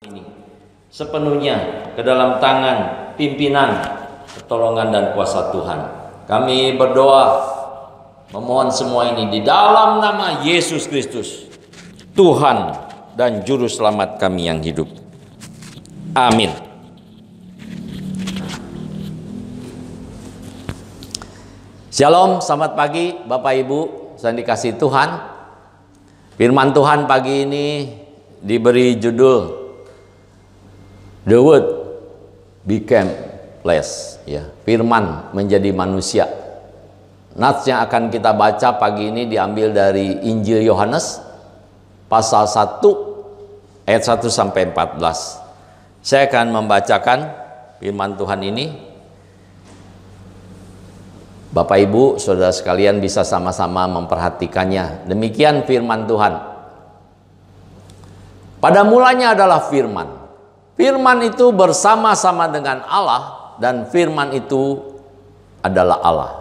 ini sepenuhnya ke dalam tangan pimpinan, pertolongan dan kuasa Tuhan. Kami berdoa memohon semua ini di dalam nama Yesus Kristus, Tuhan dan Juru Selamat kami yang hidup. Amin. Shalom, selamat pagi Bapak Ibu yang dikasihi Tuhan. Firman Tuhan pagi ini diberi judul The Word Became Flesh, ya. Firman menjadi manusia. Nats yang akan kita baca pagi ini diambil dari Injil Yohanes pasal 1 ayat 1 sampai 14. Saya akan membacakan firman Tuhan ini. Bapak Ibu, saudara sekalian bisa sama-sama memperhatikannya. Demikian firman Tuhan. Pada mulanya adalah firman. Firman itu bersama-sama dengan Allah, dan firman itu adalah Allah.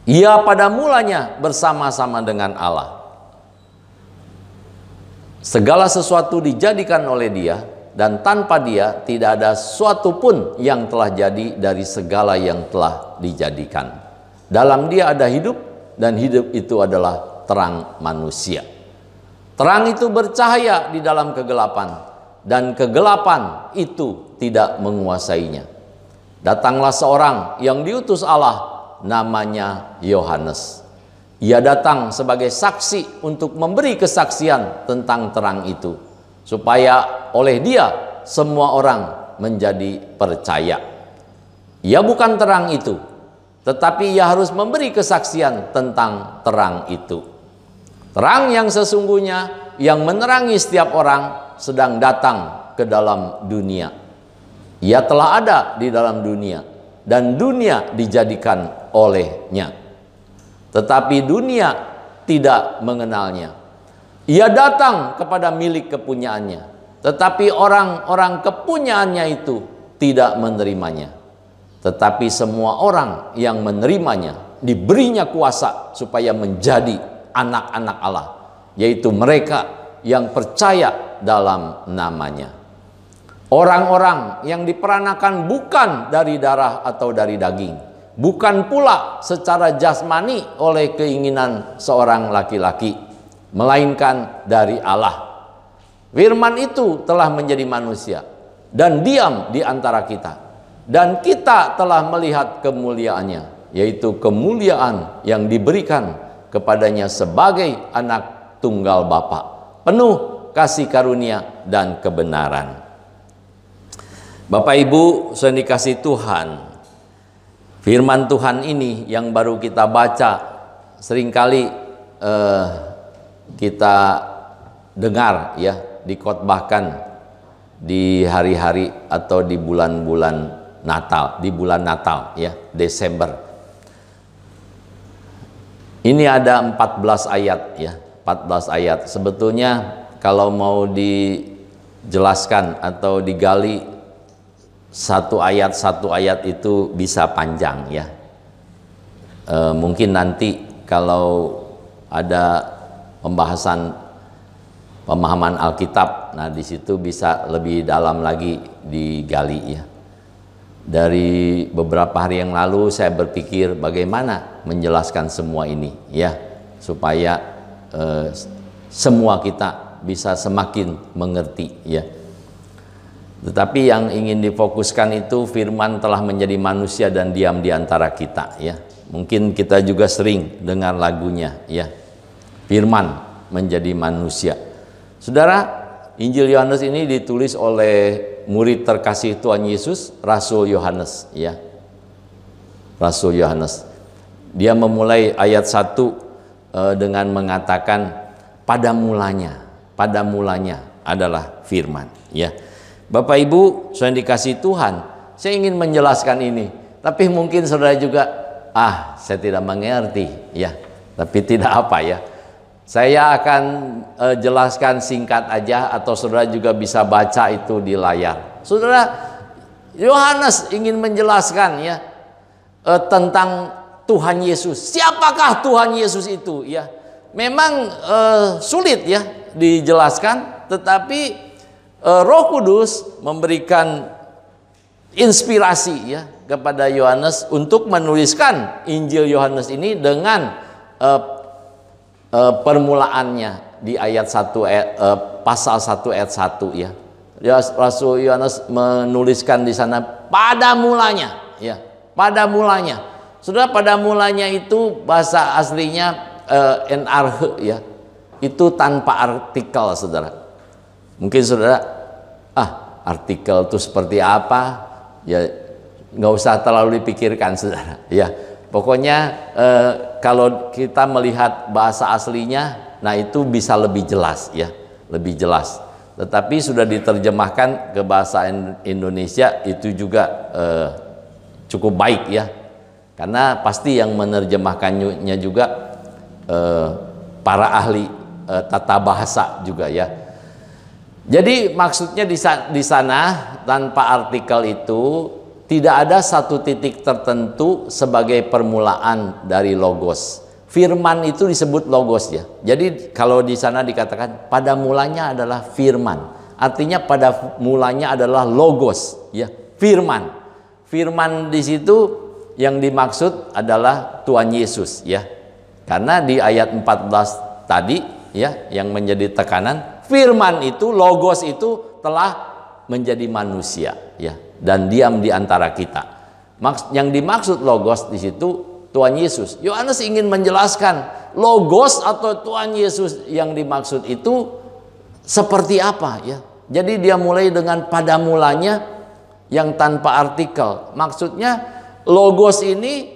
Ia pada mulanya bersama-sama dengan Allah. Segala sesuatu dijadikan oleh Dia, dan tanpa Dia tidak ada sesuatu pun yang telah jadi dari segala yang telah dijadikan. Dalam Dia ada hidup, dan hidup itu adalah terang manusia. Terang itu bercahaya di dalam kegelapan, dan kegelapan itu tidak menguasainya. Datanglah seorang yang diutus Allah, namanya Yohanes. Ia datang sebagai saksi untuk memberi kesaksian tentang terang itu, supaya oleh dia semua orang menjadi percaya. Ia bukan terang itu, tetapi ia harus memberi kesaksian tentang terang itu. Terang yang sesungguhnya yang menerangi setiap orang sedang datang ke dalam dunia. Ia telah ada di dalam dunia, dan dunia dijadikan olehnya, tetapi dunia tidak mengenalnya. Ia datang kepada milik kepunyaannya, tetapi orang-orang kepunyaannya itu tidak menerimanya. Tetapi semua orang yang menerimanya diberinya kuasa supaya menjadi anak-anak Allah, yaitu mereka yang percaya dalam namanya. Orang-orang yang diperanakan bukan dari darah atau dari daging, bukan pula secara jasmani oleh keinginan seorang laki-laki, melainkan dari Allah. Firman itu telah menjadi manusia dan diam di antara kita, dan kita telah melihat kemuliaannya, yaitu kemuliaan yang diberikan kepadanya sebagai anak tunggal Bapa, penuh kasih karunia dan kebenaran. Bapak Ibu yang dikasihi Tuhan, firman Tuhan ini yang baru kita baca, seringkali kita dengar, ya, dikhotbahkan di hari-hari atau di bulan-bulan Natal, ya, Desember. Ini ada 14 ayat, ya, 14 ayat. Sebetulnya kalau mau dijelaskan atau digali satu ayat itu bisa panjang, ya. Mungkin nanti kalau ada pembahasan pemahaman Alkitab, nah di situ bisa lebih dalam lagi digali, ya. Dari beberapa hari yang lalu saya berpikir bagaimana menjelaskan semua ini, ya, supaya semua kita bisa semakin mengerti, ya. Tetapi yang ingin difokuskan itu firman telah menjadi manusia dan diam di antara kita, ya. Mungkin kita juga sering dengar lagunya, ya, firman menjadi manusia. Saudara, Injil Yohanes ini ditulis oleh murid terkasih Tuhan Yesus, Rasul Yohanes, ya. Rasul Yohanes. Dia memulai ayat 1 dengan mengatakan pada mulanya adalah firman, ya. Bapak Ibu yang dikasihi Tuhan, saya ingin menjelaskan ini, tapi mungkin saudara juga, saya tidak mengerti, ya. Tapi tidak apa, ya. Saya akan jelaskan singkat aja, atau saudara juga bisa baca itu di layar. Saudara, Yohanes ingin menjelaskan, ya, tentang Tuhan Yesus. Siapakah Tuhan Yesus itu, ya? Memang sulit, ya, dijelaskan, tetapi Roh Kudus memberikan inspirasi ya kepada Yohanes untuk menuliskan Injil Yohanes ini dengan permulaannya di ayat 1 pasal 1 ayat 1 ya. Rasul Yohanes menuliskan di sana pada mulanya ya, pada mulanya. Saudara, pada mulanya itu bahasa aslinya enarhe ya. Itu tanpa artikel, Saudara. Mungkin Saudara, artikel itu seperti apa? Ya nggak usah terlalu dipikirkan, Saudara. Ya, pokoknya kalau kita melihat bahasa aslinya, nah itu bisa lebih jelas ya, lebih jelas. Tetapi sudah diterjemahkan ke bahasa Indonesia itu juga cukup baik ya, karena pasti yang menerjemahkannya juga para ahli tata bahasa juga ya. Jadi maksudnya di sana tanpa artikel itu tidak ada satu titik tertentu sebagai permulaan dari logos. Firman itu disebut logos ya. Jadi kalau di sana dikatakan pada mulanya adalah firman. Artinya pada mulanya adalah logos ya, firman. Firman di situ yang dimaksud adalah Tuhan Yesus ya. Karena di ayat 14 tadi ya yang menjadi tekanan, firman itu, logos itu telah menjadi manusia ya dan diam di antara kita. Yang dimaksud logos di situ Tuhan Yesus. Yohanes ingin menjelaskan logos atau Tuhan Yesus yang dimaksud itu seperti apa ya. Jadi dia mulai dengan pada mulanya yang tanpa artikel. Maksudnya logos ini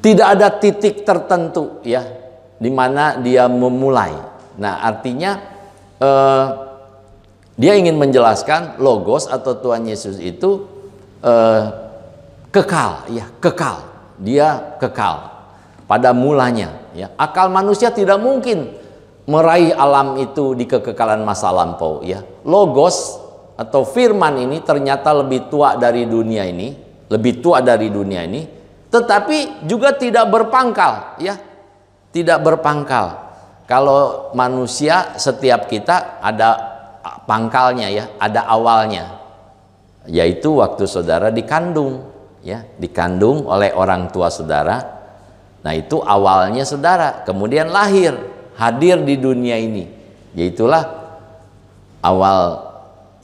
tidak ada titik tertentu ya di mana dia memulai. Nah, artinya dia ingin menjelaskan logos atau Tuhan Yesus itu kekal ya, kekal. Dia kekal pada mulanya ya. Akal manusia tidak mungkin meraih alam itu di kekekalan masa lampau ya. Logos atau firman ini ternyata lebih tua dari dunia ini, lebih tua dari dunia ini, tetapi juga tidak berpangkal ya. Tidak berpangkal. Kalau manusia, setiap kita ada pangkalnya ya, ada awalnya, yaitu waktu saudara dikandung ya, dikandung oleh orang tua saudara. Nah itu awalnya saudara, kemudian lahir, hadir di dunia ini, yaitulah awal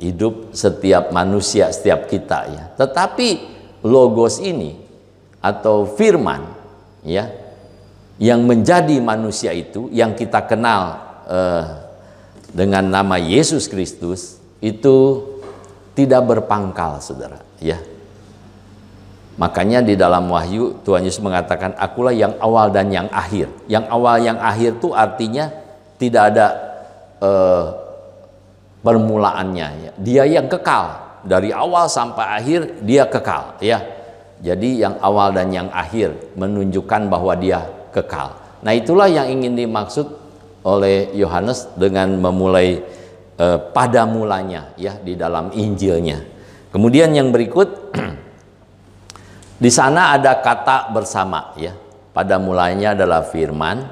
hidup setiap manusia, setiap kita ya. Tetapi logos ini atau firman ya yang menjadi manusia itu, yang kita kenal dengan nama Yesus Kristus, itu tidak berpangkal saudara ya. Makanya di dalam Wahyu Tuhan Yesus mengatakan, akulah yang awal dan yang akhir. Yang awal yang akhir itu artinya tidak ada permulaannya ya. Dia yang kekal dari awal sampai akhir, dia kekal ya. Jadi yang awal dan yang akhir menunjukkan bahwa dia kekal. Nah itulah yang ingin dimaksud oleh Yohanes dengan memulai pada mulanya ya di dalam Injilnya. Kemudian yang berikut di sana ada kata bersama ya. Pada mulanya adalah firman.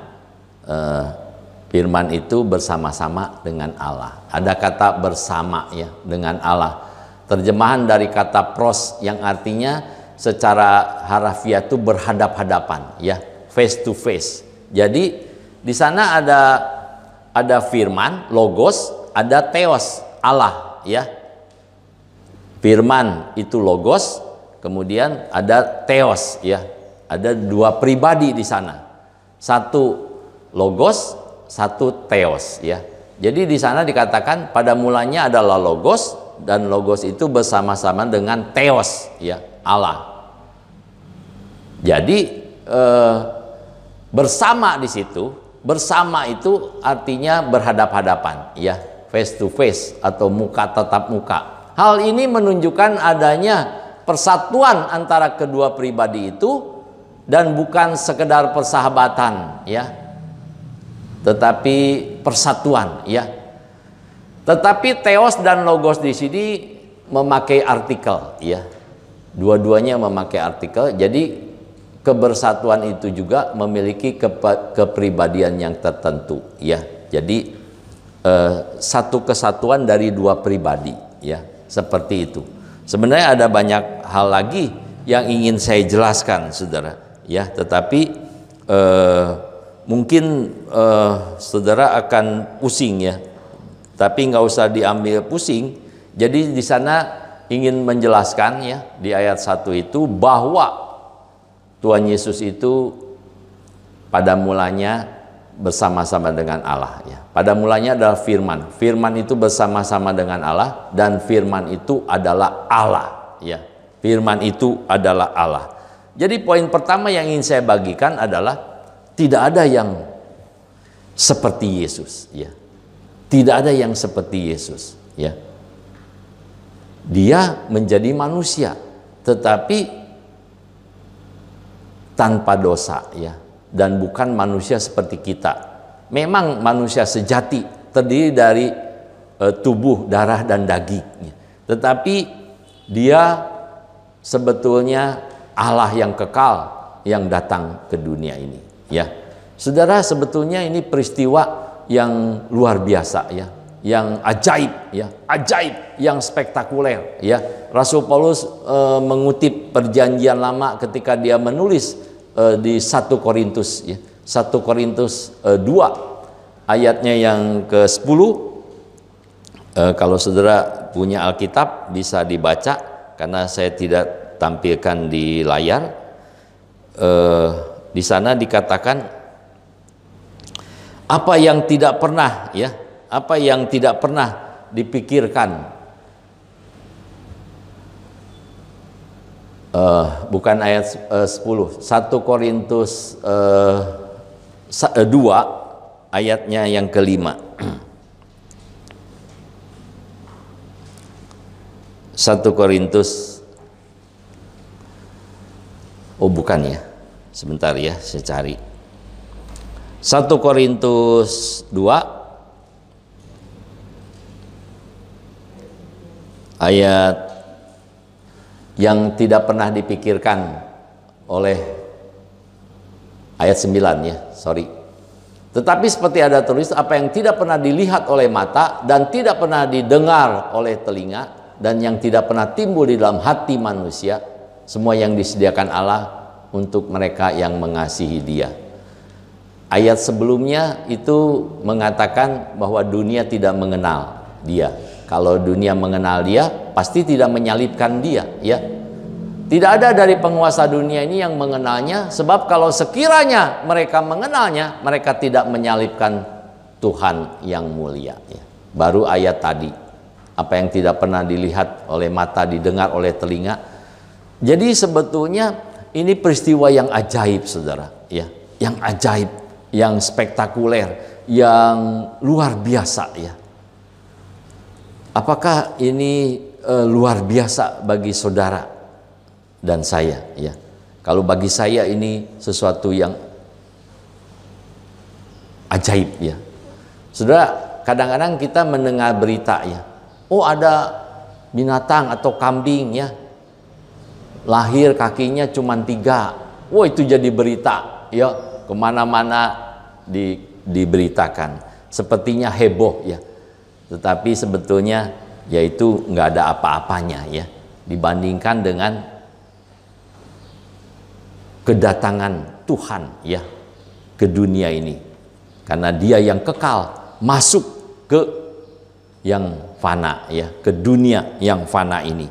Firman itu bersama-sama dengan Allah. Ada kata bersama ya dengan Allah. Terjemahan dari kata pros yang artinya secara harafiah itu berhadap-hadapan ya, face to face. Jadi di sana ada firman, logos, ada theos, Allah ya. Firman itu logos, kemudian ada theos ya. Ada dua pribadi di sana. Satu logos, satu theos ya. Jadi di sana dikatakan pada mulanya adalah logos, dan logos itu bersama-sama dengan theos ya, Allah. Jadi bersama di situ, bersama itu artinya berhadap-hadapan ya, face to face atau muka tatap muka. Hal ini menunjukkan adanya persatuan antara kedua pribadi itu dan bukan sekedar persahabatan ya, tetapi persatuan ya. Tetapi theos dan logos di sini memakai artikel ya. Dua-duanya memakai artikel. Jadi kebersatuan itu juga memiliki kepribadian yang tertentu ya. Jadi satu kesatuan dari dua pribadi, ya, seperti itu. Sebenarnya ada banyak hal lagi yang ingin saya jelaskan, saudara, ya, tetapi mungkin saudara akan pusing, ya, tapi nggak usah diambil pusing. Jadi di sana ingin menjelaskan, ya, di ayat 1 itu bahwa Tuhan Yesus itu pada mulanya bersama-sama dengan Allah, ya. Pada mulanya adalah firman. Firman itu bersama-sama dengan Allah, dan firman itu adalah Allah, ya. Firman itu adalah Allah. Jadi poin pertama yang ingin saya bagikan adalah tidak ada yang seperti Yesus, ya. Tidak ada yang seperti Yesus, ya. Dia menjadi manusia tetapi tanpa dosa, ya. Dan bukan manusia seperti kita. Memang manusia sejati terdiri dari tubuh, darah, dan daging. Tetapi dia sebetulnya Allah yang kekal yang datang ke dunia ini. Ya, saudara, sebetulnya ini peristiwa yang luar biasa, ya, yang ajaib, ya, ajaib, yang spektakuler, ya. Rasul Paulus mengutip Perjanjian Lama ketika dia menulis di 1 Korintus, ya, 1 Korintus 2 ayatnya yang ke-10. Kalau saudara punya Alkitab bisa dibaca, karena saya tidak tampilkan di layar. Di sana dikatakan apa yang tidak pernah, ya, apa yang tidak pernah dipikirkan. Bukan ayat 10, 1 Korintus 2 ayatnya yang ke-5. 1 Korintus, oh bukan, ya, sebentar, ya, saya cari. 1 Korintus 2 ayat yang tidak pernah dipikirkan oleh ayat 9, ya, sorry. Tetapi seperti ada tulis, apa yang tidak pernah dilihat oleh mata dan tidak pernah didengar oleh telinga dan yang tidak pernah timbul di dalam hati manusia, semua yang disediakan Allah untuk mereka yang mengasihi Dia. Ayat sebelumnya itu mengatakan bahwa dunia tidak mengenal Dia. Kalau dunia mengenal Dia, pasti tidak menyalibkan Dia, ya. Tidak ada dari penguasa dunia ini yang mengenalnya, sebab kalau sekiranya mereka mengenalnya, mereka tidak menyalibkan Tuhan yang mulia, ya. Baru ayat tadi, apa yang tidak pernah dilihat oleh mata, didengar oleh telinga. Jadi sebetulnya ini peristiwa yang ajaib, saudara, ya, yang ajaib, yang spektakuler, yang luar biasa, ya. Apakah ini luar biasa bagi saudara dan saya, ya? Kalau bagi saya ini sesuatu yang ajaib, ya. Saudara, kadang-kadang kita mendengar berita, ya, oh ada binatang atau kambing, ya, lahir kakinya cuma 3. Oh, itu jadi berita, ya, kemana-mana diberitakan. Sepertinya heboh, ya. Tetapi sebetulnya yaitu nggak ada apa-apanya, ya, dibandingkan dengan kedatangan Tuhan, ya, ke dunia ini. Karena Dia yang kekal masuk ke yang fana, ya, ke dunia yang fana ini.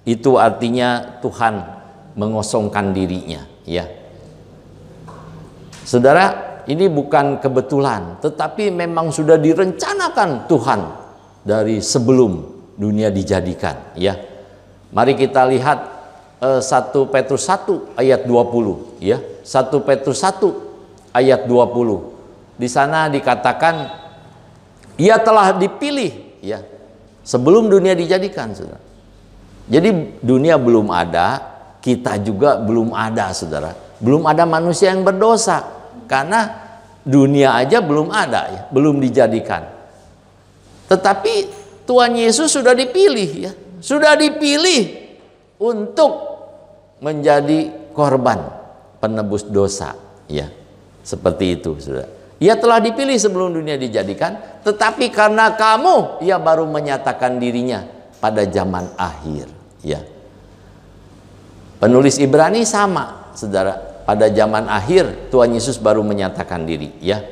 Itu artinya Tuhan mengosongkan dirinya, ya. Saudara, ini bukan kebetulan, tetapi memang sudah direncanakan Tuhan dari sebelum dunia dijadikan, ya. Mari kita lihat 1 Petrus 1 ayat 20, ya. 1 Petrus 1 ayat 20. Di sana dikatakan Ia telah dipilih, ya, sebelum dunia dijadikan, saudara. Jadi dunia belum ada, kita juga belum ada, saudara. Belum ada manusia yang berdosa, karena dunia aja belum ada, ya, belum dijadikan. Tetapi Tuhan Yesus sudah dipilih, ya, sudah dipilih untuk menjadi korban penebus dosa, ya, seperti itu, saudara. Ia telah dipilih sebelum dunia dijadikan, tetapi karena kamu, ia baru menyatakan dirinya pada zaman akhir. Ya. Penulis Ibrani sama, saudara. Pada zaman akhir Tuhan Yesus baru menyatakan diri. Ya.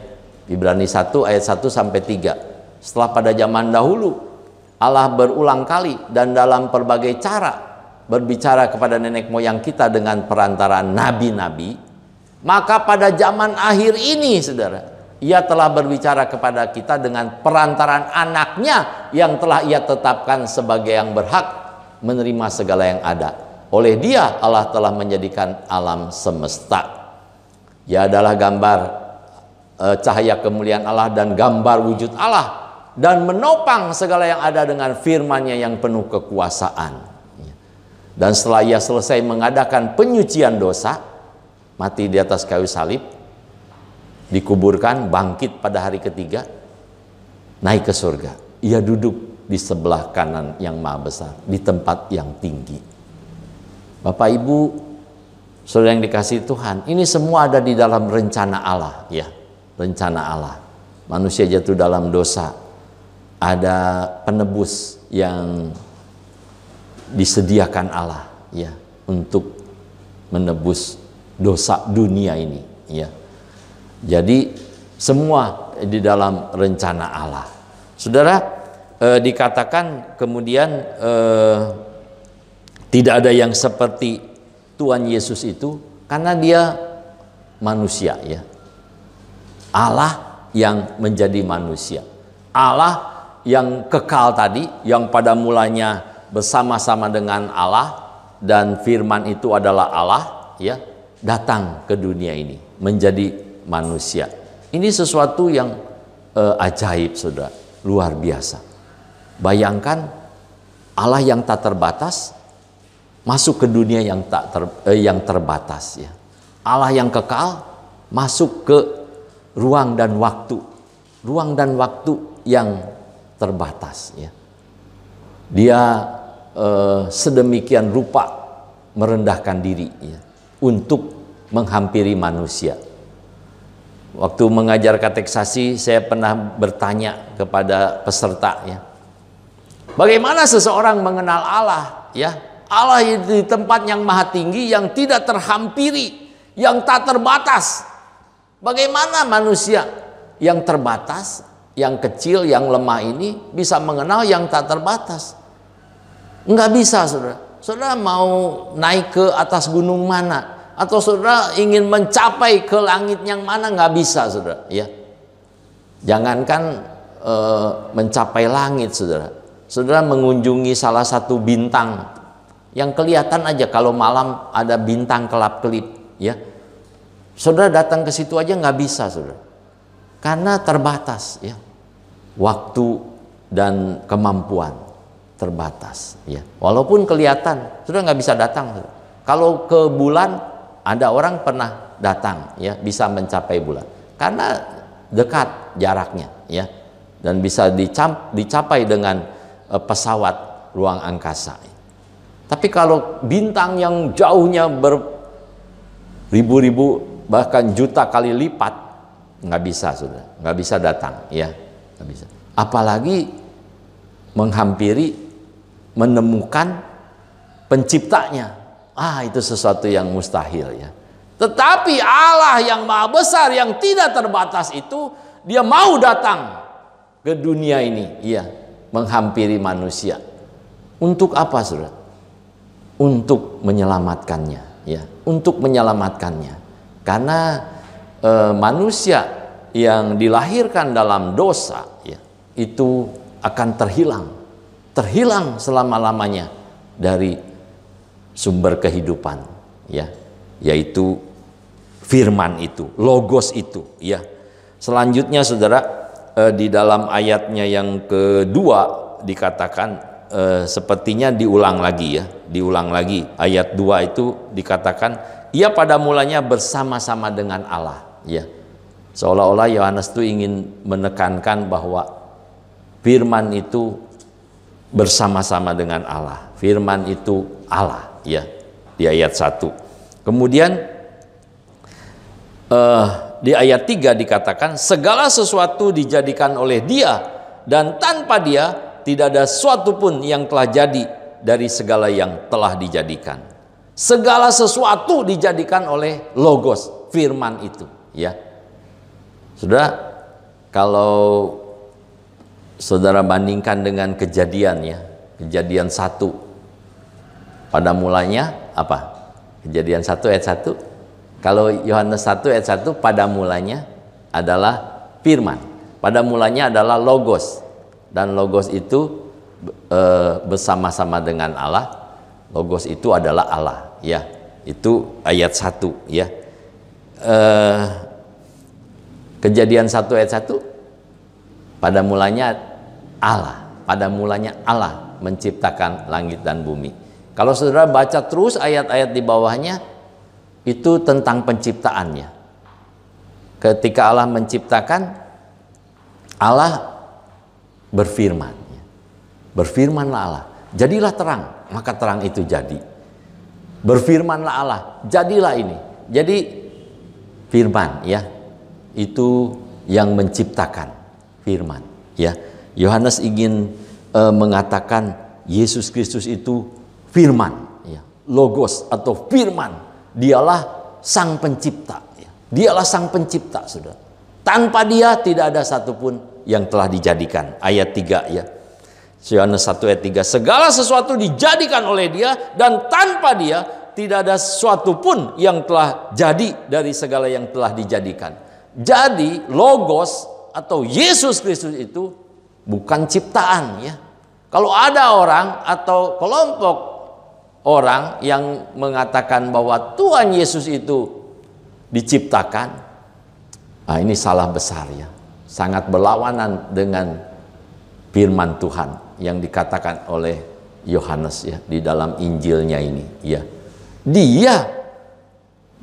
Ibrani 1 ayat 1 sampai 3. Setelah pada zaman dahulu Allah berulang kali dan dalam berbagai cara berbicara kepada nenek moyang kita dengan perantaraan nabi-nabi, maka pada zaman akhir ini, saudara, ia telah berbicara kepada kita dengan perantaraan anaknya yang telah ia tetapkan sebagai yang berhak menerima segala yang ada. Oleh dia Allah telah menjadikan alam semesta. Ia adalah gambar cahaya kemuliaan Allah dan gambar wujud Allah, dan menopang segala yang ada dengan firman-Nya yang penuh kekuasaan. Dan setelah ia selesai mengadakan penyucian dosa, mati di atas kayu salib, dikuburkan, bangkit pada hari ketiga, naik ke surga. Ia duduk di sebelah kanan yang maha besar, di tempat yang tinggi. Bapak Ibu, saudara yang dikasihi Tuhan, ini semua ada di dalam rencana Allah, ya, rencana Allah. Manusia jatuh dalam dosa, ada penebus yang disediakan Allah, ya, untuk menebus dosa dunia ini, ya. Jadi semua di dalam rencana Allah. Saudara, dikatakan kemudian tidak ada yang seperti Tuhan Yesus itu karena dia manusia, ya. Allah yang menjadi manusia. Allah yang kekal tadi, yang pada mulanya bersama-sama dengan Allah dan firman itu adalah Allah, ya, datang ke dunia ini menjadi manusia. Ini sesuatu yang ajaib, saudara, luar biasa. Bayangkan Allah yang tak terbatas masuk ke dunia yang terbatas, ya. Allah yang kekal masuk ke ruang dan waktu yang terbatas, ya. Dia sedemikian rupa merendahkan diri, ya, untuk menghampiri manusia. Waktu mengajar kateksasi, saya pernah bertanya kepada peserta, ya, bagaimana seseorang mengenal Allah, ya? Allah di tempat yang maha tinggi, yang tidak terhampiri, yang tak terbatas. Bagaimana manusia yang terbatas, yang kecil, yang lemah ini bisa mengenal yang tak terbatas? Enggak bisa, saudara. Saudara mau naik ke atas gunung mana, atau saudara ingin mencapai ke langit yang mana, nggak bisa, saudara, ya. Jangankan mencapai langit, saudara. Saudara mengunjungi salah satu bintang yang kelihatan aja kalau malam ada bintang kelap-kelip, ya. Saudara datang ke situ aja nggak bisa, saudara, karena terbatas, ya. Waktu dan kemampuan terbatas, ya. Walaupun kelihatan, saudara nggak bisa datang, saudara. Kalau ke bulan, ada orang pernah datang, ya, bisa mencapai bulan karena dekat jaraknya, ya, dan bisa dicapai dengan pesawat ruang angkasa. Tapi kalau bintang yang jauhnya beribu-ribu bahkan juta kali lipat, nggak bisa, saudara, nggak bisa datang, ya, nggak bisa. Apalagi menghampiri, menemukan penciptanya. Itu sesuatu yang mustahil, ya. Tetapi Allah yang maha besar, yang tidak terbatas itu, dia mau datang ke dunia ini, ya, menghampiri manusia. Untuk apa, saudara? Untuk menyelamatkannya, ya, untuk menyelamatkannya. Karena manusia yang dilahirkan dalam dosa, ya, itu akan terhilang selama-lamanya dari sumber kehidupan, ya, yaitu firman itu, logos itu, ya. Selanjutnya, saudara, di dalam ayatnya yang kedua dikatakan sepertinya diulang lagi, ya, diulang lagi. Ayat 2 itu dikatakan ia pada mulanya bersama-sama dengan Allah, ya. Seolah-olah Yohanes itu ingin menekankan bahwa firman itu bersama-sama dengan Allah. Firman itu Allah, ya, di ayat 1. Kemudian di ayat 3 dikatakan segala sesuatu dijadikan oleh Dia dan tanpa Dia tidak ada sesuatu pun yang telah jadi dari segala yang telah dijadikan. Segala sesuatu dijadikan oleh Logos, firman itu, ya. Saudara, kalau saudara bandingkan dengan Kejadian, ya, Kejadian 1, pada mulanya apa? Kejadian 1 ayat 1. Kalau Yohanes 1 ayat 1, pada mulanya adalah firman. Pada mulanya adalah Logos. Dan Logos itu bersama-sama dengan Allah. Logos itu adalah Allah, ya. Itu ayat 1, ya. Kejadian 1 ayat 1, pada mulanya Allah. Pada mulanya Allah menciptakan langit dan bumi. Kalau saudara baca terus ayat-ayat di bawahnya, itu tentang penciptaannya. Ketika Allah menciptakan, Allah berfirman. Berfirmanlah Allah, jadilah terang, maka terang itu jadi. Berfirmanlah Allah, jadilah ini. Jadi firman, ya, itu yang menciptakan, firman, ya. Yohanes ingin mengatakan Yesus Kristus itu firman, ya. Logos atau firman, dialah sang pencipta, ya. Dialah sang pencipta, saudara. Tanpa Dia tidak ada satupun yang telah dijadikan. Ayat 3, ya. Yohanes 1 ayat 3, segala sesuatu dijadikan oleh Dia dan tanpa Dia tidak ada sesuatu pun yang telah jadi dari segala yang telah dijadikan. Jadi Logos atau Yesus Kristus itu bukan ciptaan, ya. Kalau ada orang atau kelompok orang yang mengatakan bahwa Tuhan Yesus itu diciptakan, ini salah besar, ya. Sangat berlawanan dengan firman Tuhan yang dikatakan oleh Yohanes, ya, di dalam Injilnya ini, ya. Dia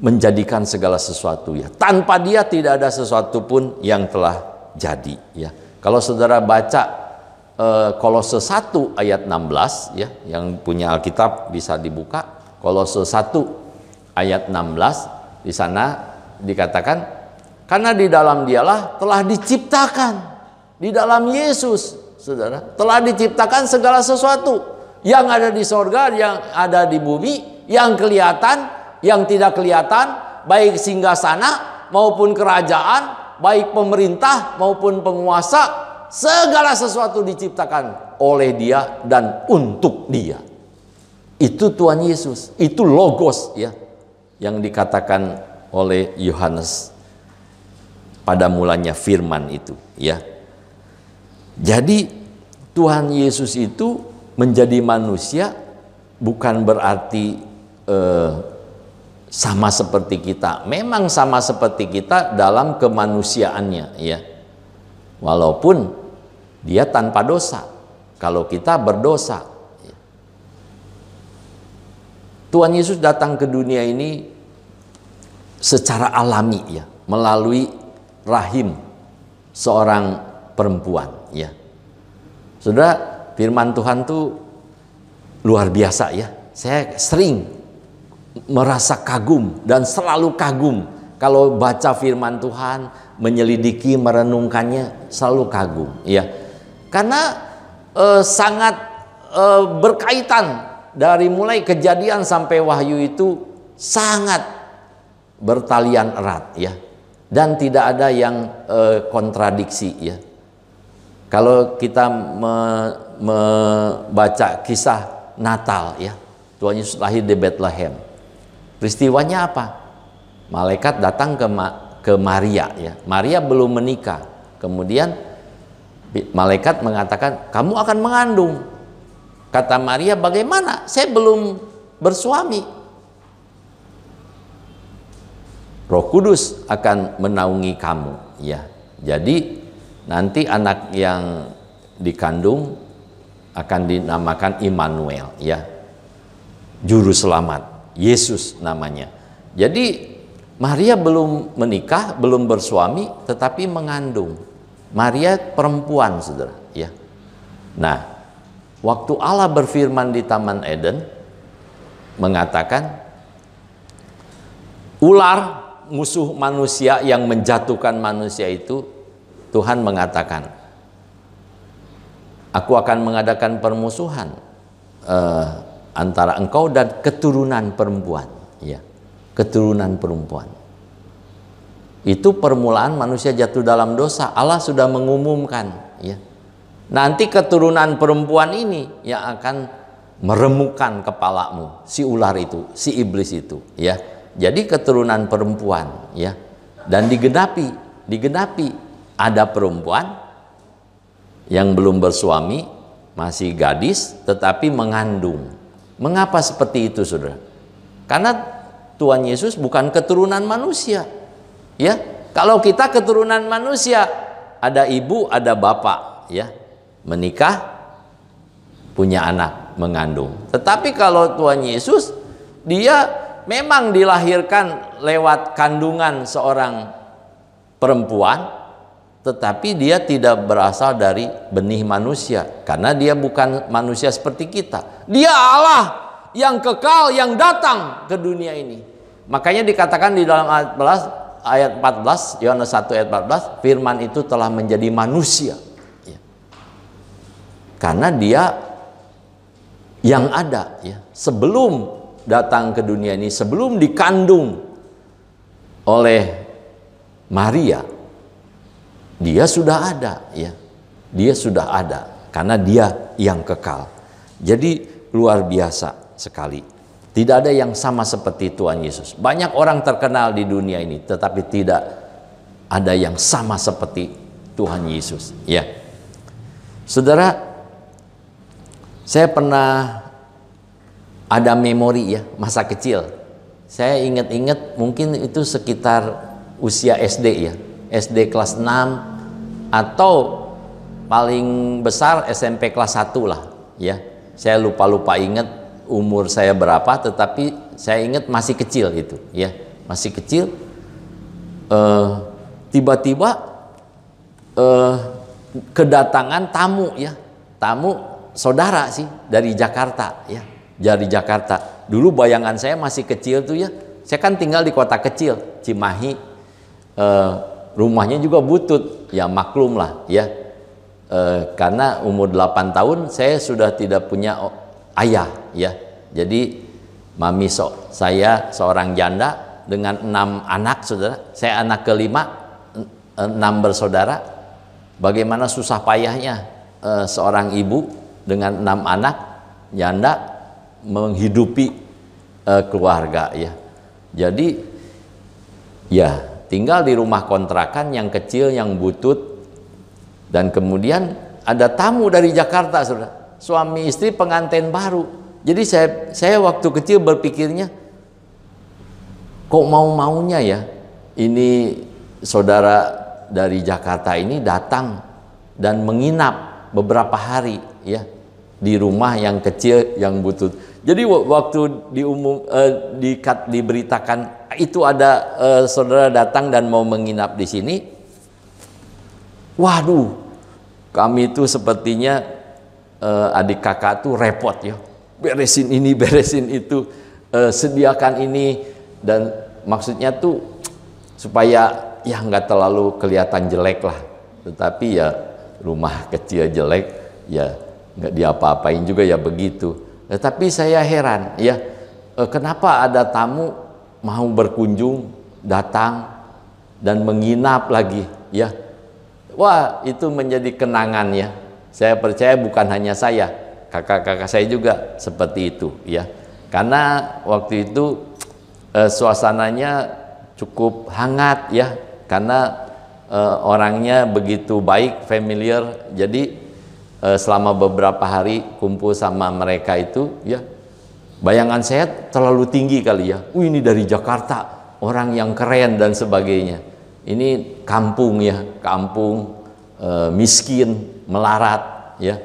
menjadikan segala sesuatu, ya. Tanpa Dia tidak ada sesuatu pun yang telah jadi, ya. Kalau saudara baca Kolose 1 ayat 16, ya, yang punya Alkitab bisa dibuka. Kolose 1 ayat 16, di sana dikatakan karena di dalam Dialah telah diciptakan, di dalam Yesus, saudara, telah diciptakan segala sesuatu yang ada di sorga, yang ada di bumi, yang kelihatan, yang tidak kelihatan, baik singgasana maupun kerajaan, baik pemerintah maupun penguasa, segala sesuatu diciptakan oleh Dia dan untuk Dia. Itu Tuhan Yesus, itu Logos, ya, yang dikatakan oleh Yohanes. Pada mulanya firman itu, ya. Jadi Tuhan Yesus itu menjadi manusia bukan berarti sama seperti kita. Memang sama seperti kita dalam kemanusiaannya, ya. Walaupun Dia tanpa dosa. Kalau kita berdosa, ya. Tuhan Yesus datang ke dunia ini secara alami, ya, melalui rahim seorang perempuan, ya. Saudara, firman Tuhan tuh luar biasa, ya. Saya sering merasa kagum dan selalu kagum kalau baca firman Tuhan, menyelidiki, merenungkannya, selalu kagum, ya. Karena sangat berkaitan dari mulai Kejadian sampai Wahyu itu sangat bertalian erat, ya. Dan tidak ada yang kontradiksi, ya. Kalau kita membaca kisah Natal, ya, Tuhan Yesus lahir di Bethlehem. Peristiwanya apa? Malaikat datang ke Maria, ya. Maria belum menikah. Kemudian malaikat mengatakan, kamu akan mengandung. Kata Maria, bagaimana? Saya belum bersuami. Roh Kudus akan menaungi kamu, ya. Jadi nanti anak yang dikandung akan dinamakan Immanuel, ya. Juru selamat, Yesus namanya. Jadi Maria belum menikah, belum bersuami, tetapi mengandung. Maria perempuan, saudara, ya. Nah, waktu Allah berfirman di Taman Eden, mengatakan ular musuh manusia yang menjatuhkan manusia itu, Tuhan mengatakan, aku akan mengadakan permusuhan antara engkau dan keturunan perempuan. Ya, keturunan perempuan. Itu permulaan manusia jatuh dalam dosa. Allah sudah mengumumkan, ya. Nanti keturunan perempuan ini yang akan meremukkan kepalamu, si ular itu, si iblis itu, ya. Jadi keturunan perempuan, ya. Dan digenapi ada perempuan yang belum bersuami, masih gadis, tetapi mengandung. Mengapa seperti itu, saudara? Karena Tuhan Yesus bukan keturunan manusia, ya. Kalau kita keturunan manusia, ada ibu, ada bapak, ya, menikah, punya anak, mengandung. Tetapi kalau Tuhan Yesus, dia memang dilahirkan lewat kandungan seorang perempuan, tetapi dia tidak berasal dari benih manusia, karena dia bukan manusia seperti kita. Dia Allah yang kekal, yang datang ke dunia ini. Makanya dikatakan di dalam ayat 14, Yohanes 1 ayat 14, firman itu telah menjadi manusia, ya. Karena dia yang ada, ya, sebelum datang ke dunia ini, sebelum dikandung oleh Maria, dia sudah ada, ya. Dia sudah ada karena dia yang kekal. Jadi luar biasa sekali. Tidak ada yang sama seperti Tuhan Yesus. Banyak orang terkenal di dunia ini, tetapi tidak ada yang sama seperti Tuhan Yesus, ya. Saudara, saya pernah ada memori, ya, masa kecil. Saya ingat-ingat mungkin itu sekitar usia SD, ya. SD kelas 6 atau paling besar SMP kelas 1 lah, ya. Saya lupa ingat umur saya berapa, tetapi saya ingat masih kecil itu, ya. Masih kecil. Tiba-tiba kedatangan tamu, ya. Tamu saudara sih dari Jakarta, ya. Dari Jakarta. Dulu bayangan saya masih kecil tuh, ya. Saya kan tinggal di kota kecil, Cimahi. Rumahnya juga butut, ya, maklum lah, ya. Karena umur 8 tahun saya sudah tidak punya ayah, ya. Jadi mami saya seorang janda dengan 6 anak, saudara. Saya anak kelima, 6 bersaudara. Bagaimana susah payahnya seorang ibu dengan 6 anak janda menghidupi keluarga, ya. Jadi ya tinggal di rumah kontrakan yang kecil, yang butut, dan kemudian ada tamu dari Jakarta, saudara. Suami istri pengantin baru. Jadi saya waktu kecil berpikirnya, kok mau-maunya, ya, ini saudara dari Jakarta ini datang dan menginap beberapa hari, ya, di rumah yang kecil, yang butut. Jadi waktu diberitakan itu ada saudara datang dan mau menginap di sini, waduh, kami itu sepertinya adik kakak tuh repot, ya, beresin ini, beresin itu, sediakan ini, dan maksudnya tuh supaya ya nggak terlalu kelihatan jelek lah. Tetapi ya rumah kecil jelek, ya nggak diapa-apain juga, ya begitu. Tetapi saya heran, ya, kenapa ada tamu mau berkunjung, datang dan menginap lagi, ya. Wah, itu menjadi kenangan, ya. Saya percaya bukan hanya saya, kakak-kakak saya juga seperti itu, ya. Karena waktu itu suasananya cukup hangat, ya, karena orangnya begitu baik, familiar. Jadi selama beberapa hari kumpul sama mereka itu, ya, bayangan saya terlalu tinggi kali, ya. Ini dari Jakarta, orang yang keren dan sebagainya. Ini kampung, ya, kampung, miskin, melarat, ya,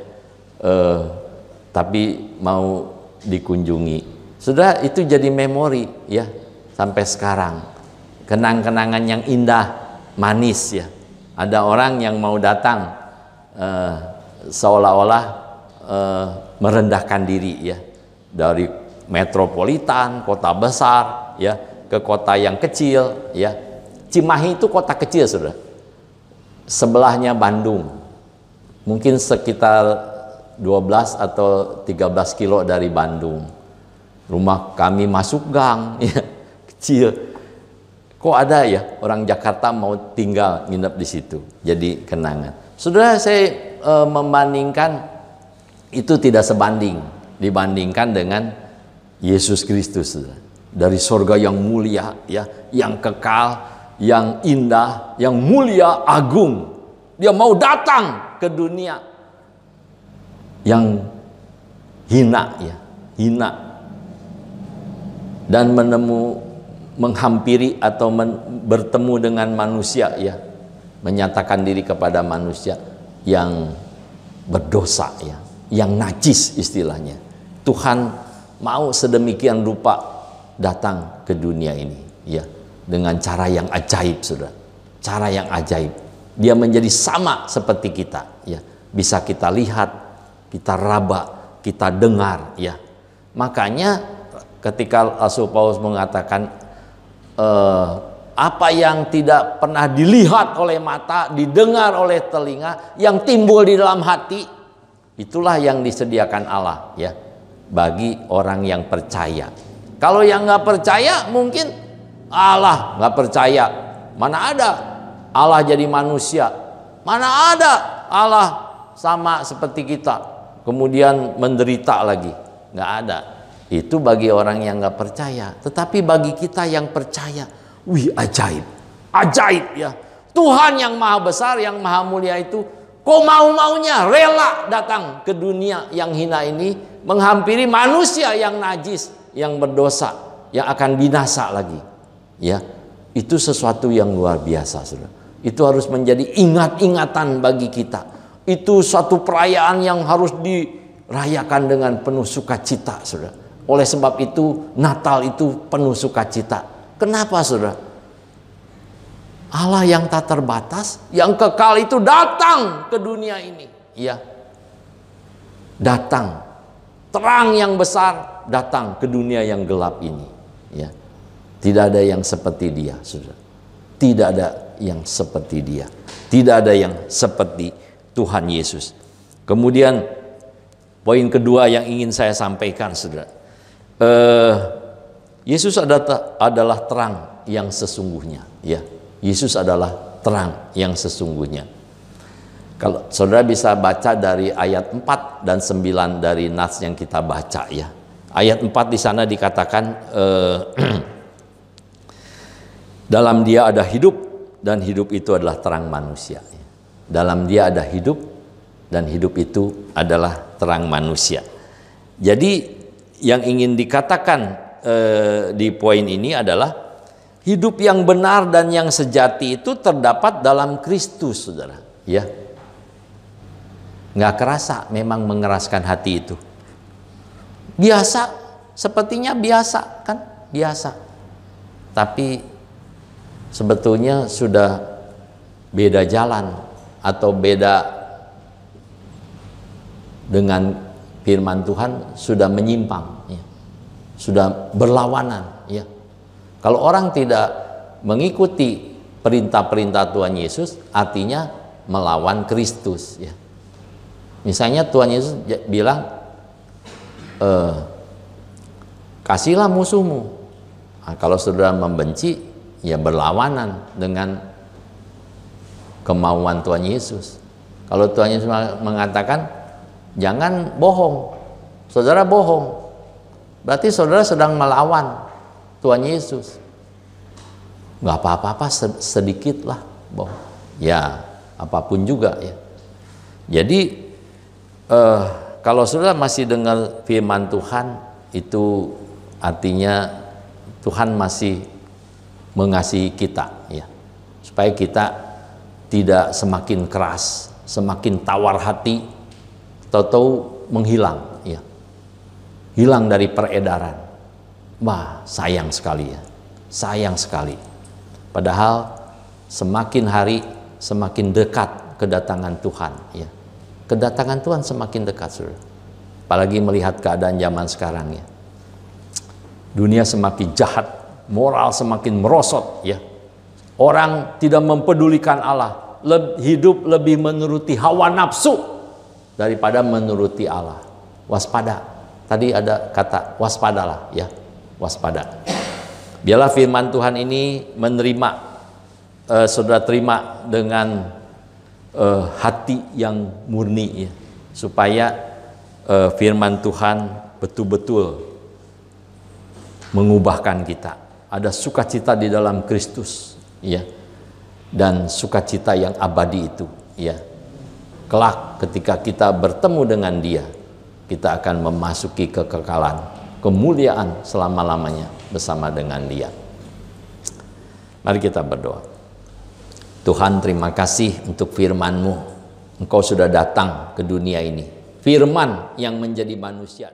tapi mau dikunjungi. Sudah, itu jadi memori, ya, sampai sekarang. Kenang-kenangan yang indah, manis, ya. Ada orang yang mau datang seolah-olah merendahkan diri, ya, dari metropolitan, kota besar, ya, ke kota yang kecil, ya. Cimahi itu kota kecil, saudara. Sebelahnya Bandung, mungkin sekitar 12 atau 13 kilo dari Bandung. Rumah kami masuk gang, ya, kecil. Kok ada ya orang Jakarta mau tinggal nginep di situ, jadi kenangan. Saudara, saya membandingkan itu tidak sebanding dibandingkan dengan Yesus Kristus, saudara. Dari surga yang mulia, ya, yang kekal, yang indah, yang mulia, agung. Dia mau datang ke dunia yang hina, ya, hina, dan menghampiri atau bertemu dengan manusia, ya, menyatakan diri kepada manusia yang berdosa, ya, yang najis istilahnya. Tuhan mau sedemikian rupa datang ke dunia ini, ya, dengan cara yang ajaib, saudara. Cara yang ajaib. Dia menjadi sama seperti kita, ya. Bisa kita lihat, kita raba, kita dengar, ya. Makanya ketika Rasul Paulus mengatakan apa yang tidak pernah dilihat oleh mata, didengar oleh telinga, yang timbul di dalam hati, itulah yang disediakan Allah, ya, bagi orang yang percaya. Kalau yang nggak percaya, mungkin Allah nggak percaya. Mana ada Allah jadi manusia? Mana ada Allah sama seperti kita, kemudian menderita lagi? Nggak ada. Itu bagi orang yang nggak percaya. Tetapi bagi kita yang percaya, wih, ajaib, ajaib, ya. Tuhan yang maha besar, yang maha mulia itu, kok mau-maunya rela datang ke dunia yang hina ini, menghampiri manusia yang najis, yang berdosa, yang akan binasa lagi, ya. Itu sesuatu yang luar biasa, saudara. Itu harus menjadi ingat-ingatan bagi kita. Itu suatu perayaan yang harus dirayakan dengan penuh sukacita, saudara. Oleh sebab itu Natal itu penuh sukacita. Kenapa, saudara? Allah yang tak terbatas, yang kekal itu datang ke dunia ini, ya. Datang. Terang yang besar datang ke dunia yang gelap ini, ya. Tidak ada yang seperti dia, saudara. Tidak ada yang seperti dia. Tidak ada yang seperti Tuhan Yesus. Kemudian poin kedua yang ingin saya sampaikan, saudara. Yesus adalah terang yang sesungguhnya, ya. Yesus adalah terang yang sesungguhnya. Kalau saudara bisa baca dari ayat 4 dan 9 dari nas yang kita baca, ya. Ayat 4 di sana dikatakan dalam dia ada hidup dan hidup itu adalah terang manusia. Dalam dia ada hidup dan hidup itu adalah terang manusia. Jadi yang ingin dikatakan di poin ini adalah hidup yang benar dan yang sejati itu terdapat dalam Kristus, saudara, ya. Nggak kerasa, memang mengeraskan hati itu. Biasa, sepertinya biasa, kan? Biasa. Tapi sebetulnya sudah beda jalan atau beda dengan firman Tuhan, sudah menyimpang, ya. Sudah berlawanan, ya. Kalau orang tidak mengikuti perintah-perintah Tuhan Yesus, artinya melawan Kristus, ya. Misalnya Tuhan Yesus bilang, kasihlah musuhmu. Nah, kalau saudara membenci, ya berlawanan dengan kemauan Tuhan Yesus. Kalau Tuhan Yesus mengatakan, jangan bohong, saudara bohong, berarti saudara sedang melawan Tuhan Yesus. Nggak apa-apa, sedikit lah bohong. Ya, apapun juga, ya. Jadi kalau saudara masih dengar firman Tuhan, itu artinya Tuhan masih mengasihi kita, ya. Supaya kita tidak semakin keras, semakin tawar hati, tahu-tahu menghilang, ya. Hilang dari peredaran. Wah, sayang sekali, ya. Sayang sekali. Padahal semakin hari semakin dekat kedatangan Tuhan, ya. Kedatangan Tuhan semakin dekat, saudara. Apalagi melihat keadaan zaman sekarang, ya. Dunia semakin jahat, moral semakin merosot, ya. Orang tidak mempedulikan Allah, hidup lebih menuruti hawa nafsu daripada menuruti Allah. Waspada. Tadi ada kata waspadalah, ya. Waspada. Biarlah firman Tuhan ini saudara terima dengan hati yang murni, ya, supaya firman Tuhan betul-betul mengubahkan kita. Ada sukacita di dalam Kristus, ya, dan sukacita yang abadi itu, ya. Kelak ketika kita bertemu dengan Dia, kita akan memasuki kekekalan, kemuliaan selama-lamanya bersama dengan Dia. Mari kita berdoa. Tuhan, terima kasih untuk firman-Mu. Engkau sudah datang ke dunia ini. Firman yang menjadi manusia.